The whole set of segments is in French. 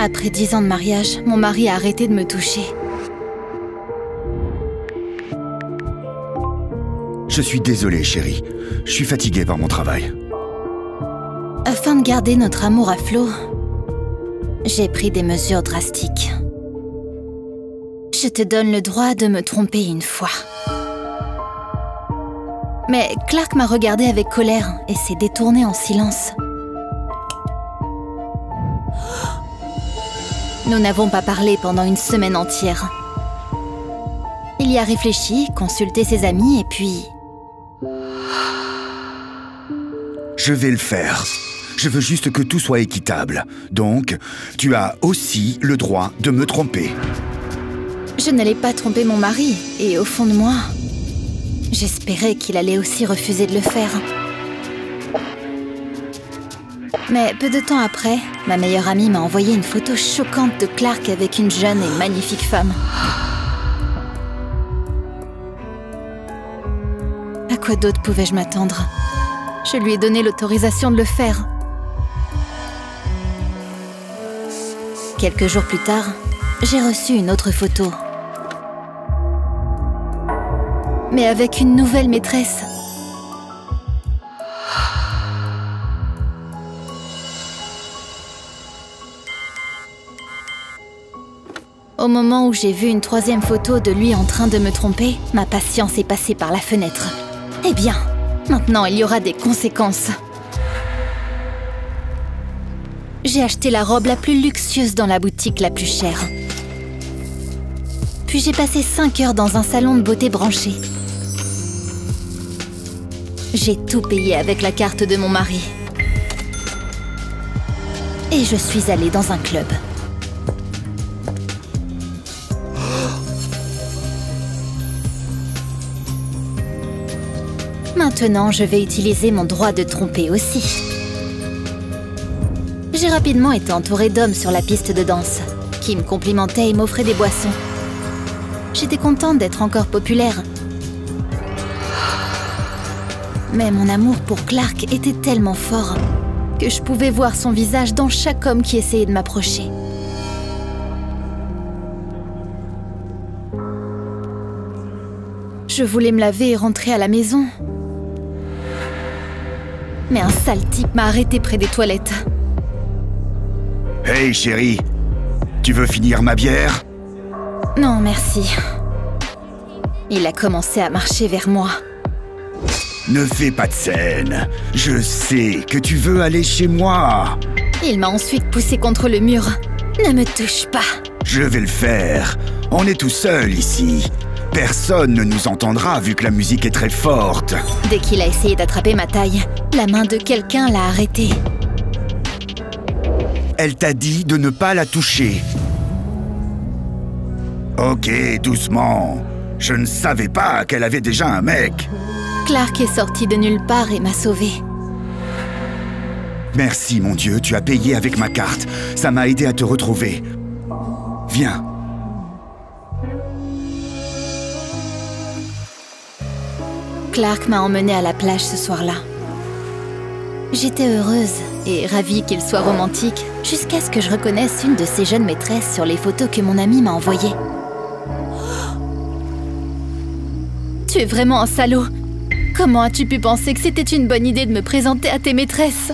Après 10 ans de mariage, mon mari a arrêté de me toucher. Je suis désolé, chérie. Je suis fatigué par mon travail. Afin de garder notre amour à flot, j'ai pris des mesures drastiques. Je te donne le droit de me tromper une fois. Mais Clark m'a regardé avec colère et s'est détourné en silence. Nous n'avons pas parlé pendant une semaine entière. Il y a réfléchi, consulté ses amis et puis... Je vais le faire. Je veux juste que tout soit équitable. Donc, tu as aussi le droit de me tromper. Je n'allais pas tromper mon mari, et au fond de moi, j'espérais qu'il allait aussi refuser de le faire. Mais peu de temps après, ma meilleure amie m'a envoyé une photo choquante de Clark avec une jeune et magnifique femme. À quoi d'autre pouvais-je m'attendre? Je lui ai donné l'autorisation de le faire. Quelques jours plus tard, j'ai reçu une autre photo. Mais avec une nouvelle maîtresse. Au moment où j'ai vu une troisième photo de lui en train de me tromper, ma patience est passée par la fenêtre. Eh bien, maintenant il y aura des conséquences. J'ai acheté la robe la plus luxueuse dans la boutique la plus chère. Puis j'ai passé 5 heures dans un salon de beauté branché. J'ai tout payé avec la carte de mon mari. Et je suis allée dans un club. Maintenant, je vais utiliser mon droit de tromper aussi. J'ai rapidement été entourée d'hommes sur la piste de danse, qui me complimentaient et m'offraient des boissons. J'étais contente d'être encore populaire. Mais mon amour pour Clark était tellement fort que je pouvais voir son visage dans chaque homme qui essayait de m'approcher. Je voulais me laver et rentrer à la maison. Mais un sale type m'a arrêté près des toilettes. Hey chérie, tu veux finir ma bière? Non, merci. Il a commencé à marcher vers moi. Ne fais pas de scène. Je sais que tu veux aller chez moi. Il m'a ensuite poussé contre le mur. Ne me touche pas. Je vais le faire. On est tout seul ici. Personne ne nous entendra vu que la musique est très forte. Dès qu'il a essayé d'attraper ma taille, la main de quelqu'un l'a arrêté. Elle t'a dit de ne pas la toucher. Ok, doucement. Je ne savais pas qu'elle avait déjà un mec. Clark est sorti de nulle part et m'a sauvée. Merci, mon Dieu, tu as payé avec ma carte. Ça m'a aidé à te retrouver. Viens. Clark m'a emmenée à la plage ce soir-là. J'étais heureuse et ravie qu'il soit romantique, jusqu'à ce que je reconnaisse une de ses jeunes maîtresses sur les photos que mon ami m'a envoyées. Tu es vraiment un salaud! Comment as-tu pu penser que c'était une bonne idée de me présenter à tes maîtresses?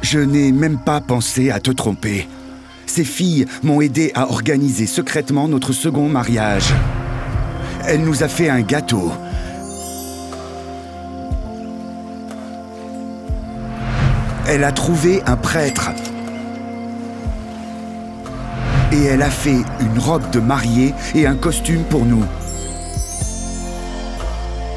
Je n'ai même pas pensé à te tromper. Ces filles m'ont aidé à organiser secrètement notre second mariage. Elle nous a fait un gâteau. Elle a trouvé un prêtre. Et elle a fait une robe de mariée et un costume pour nous.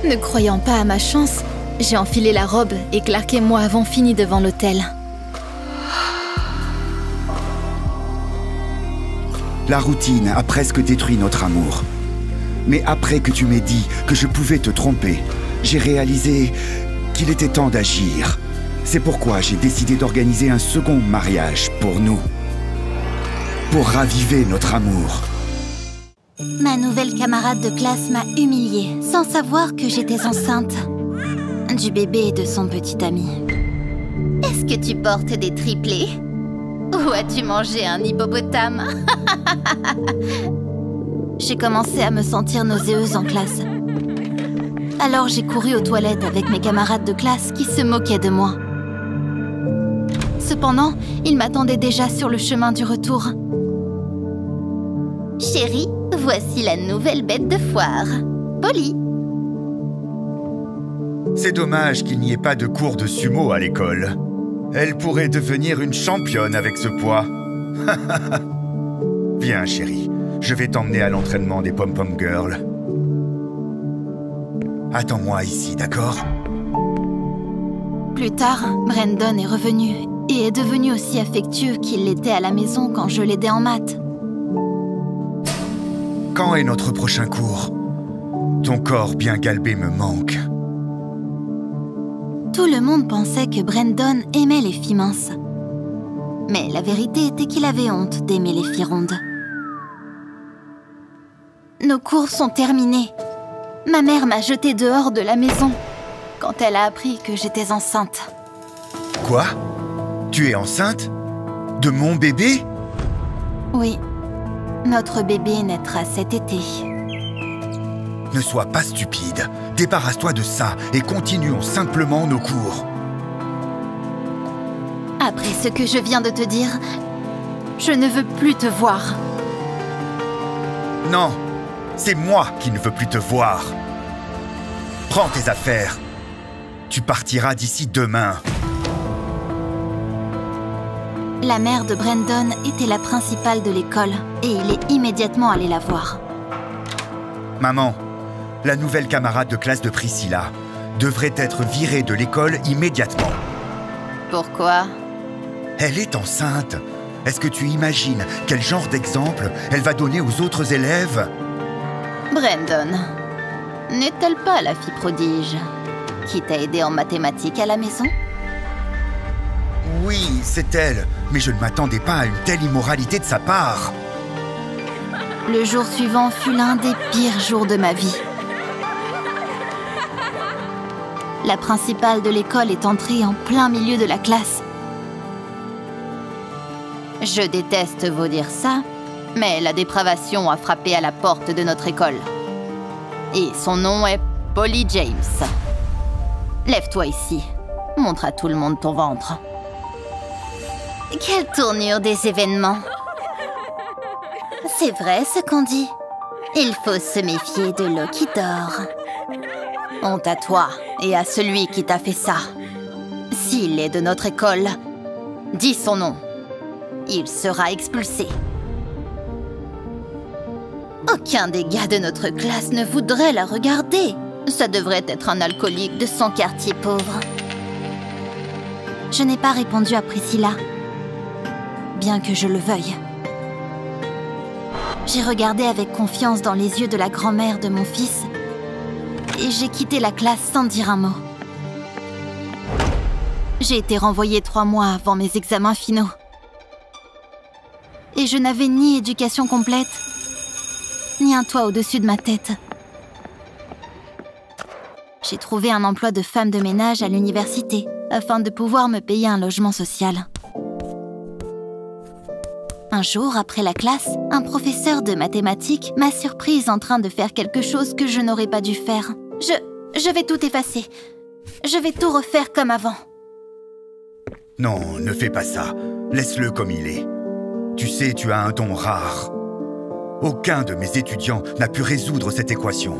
Ne croyant pas à ma chance, j'ai enfilé la robe et Clark et moi avons fini devant l'hôtel. La routine a presque détruit notre amour. Mais après que tu m'aies dit que je pouvais te tromper, j'ai réalisé qu'il était temps d'agir. C'est pourquoi j'ai décidé d'organiser un second mariage pour nous. Pour raviver notre amour. Ma nouvelle camarade de classe m'a humiliée, sans savoir que j'étais enceinte. Du bébé et de son petit ami. Est-ce que tu portes des triplés? Où as-tu mangé un hippopotame? J'ai commencé à me sentir nauséeuse en classe. Alors j'ai couru aux toilettes avec mes camarades de classe qui se moquaient de moi. Cependant, ils m'attendaient déjà sur le chemin du retour. Chérie, voici la nouvelle bête de foire, Polly. C'est dommage qu'il n'y ait pas de cours de sumo à l'école. Elle pourrait devenir une championne avec ce poids. Viens, chérie, je vais t'emmener à l'entraînement des Pom-Pom Girls. Attends-moi ici, d'accord? Plus tard, Brandon est revenu et est devenu aussi affectueux qu'il l'était à la maison quand je l'aidais en maths. Quand est notre prochain cours? Ton corps bien galbé me manque. Tout le monde pensait que Brandon aimait les filles minces. Mais la vérité était qu'il avait honte d'aimer les filles rondes. Nos cours sont terminés. Ma mère m'a jetée dehors de la maison quand elle a appris que j'étais enceinte. Quoi? Tu es enceinte? De mon bébé? Oui. Notre bébé naîtra cet été. Ne sois pas stupide. Débarrasse-toi de ça et continuons simplement nos cours. Après ce que je viens de te dire, je ne veux plus te voir. Non, c'est moi qui ne veux plus te voir. Prends tes affaires. Tu partiras d'ici demain. La mère de Brandon était la principale de l'école et il est immédiatement allé la voir. Maman, la nouvelle camarade de classe de Priscilla devrait être virée de l'école immédiatement. Pourquoi? Elle est enceinte. Est-ce que tu imagines quel genre d'exemple elle va donner aux autres élèves? Brandon, n'est-elle pas la fille prodige qui t'a aidé en mathématiques à la maison? Oui, c'est elle, mais je ne m'attendais pas à une telle immoralité de sa part. Le jour suivant fut l'un des pires jours de ma vie. La principale de l'école est entrée en plein milieu de la classe. Je déteste vous dire ça, mais la dépravation a frappé à la porte de notre école. Et son nom est Polly James. Lève-toi ici. Montre à tout le monde ton ventre. Quelle tournure des événements! C'est vrai ce qu'on dit. Il faut se méfier de l'eau qui dort. Honte à toi et à celui qui t'a fait ça. S'il est de notre école, dis son nom. Il sera expulsé. Aucun des gars de notre classe ne voudrait la regarder. Ça devrait être un alcoolique de son quartier pauvre. Je n'ai pas répondu à Priscilla, bien que je le veuille. J'ai regardé avec confiance dans les yeux de la grand-mère de mon fils et j'ai quitté la classe sans dire un mot. J'ai été renvoyée 3 mois avant mes examens finaux. Et je n'avais ni éducation complète, ni un toit au-dessus de ma tête. J'ai trouvé un emploi de femme de ménage à l'université afin de pouvoir me payer un logement social. Un jour, après la classe, un professeur de mathématiques m'a surprise en train de faire quelque chose que je n'aurais pas dû faire. Je vais tout effacer. Je vais tout refaire comme avant. Non, ne fais pas ça. Laisse-le comme il est. Tu sais, tu as un don rare. Aucun de mes étudiants n'a pu résoudre cette équation.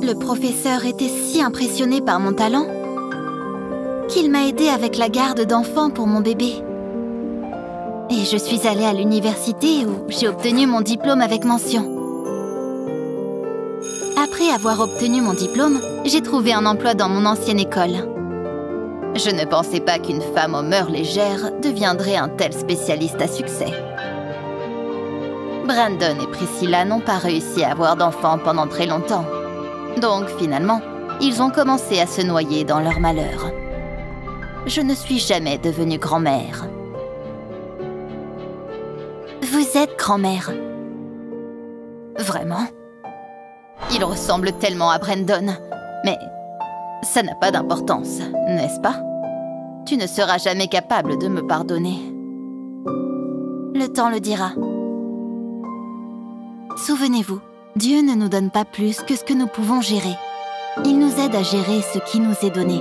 Le professeur était si impressionné par mon talent qu'il m'a aidé avec la garde d'enfants pour mon bébé. Et je suis allée à l'université où j'ai obtenu mon diplôme avec mention. Après avoir obtenu mon diplôme, j'ai trouvé un emploi dans mon ancienne école. Je ne pensais pas qu'une femme aux mœurs légères deviendrait un tel spécialiste à succès. Brandon et Priscilla n'ont pas réussi à avoir d'enfants pendant très longtemps. Donc finalement, ils ont commencé à se noyer dans leur malheur. Je ne suis jamais devenue grand-mère. Vous êtes grand-mère. Vraiment? Il ressemble tellement à Brandon. Mais ça n'a pas d'importance, n'est-ce pas? Tu ne seras jamais capable de me pardonner. temps le dira. Souvenez-vous, Dieu ne nous donne pas plus que ce que nous pouvons gérer. Il nous aide à gérer ce qui nous est donné.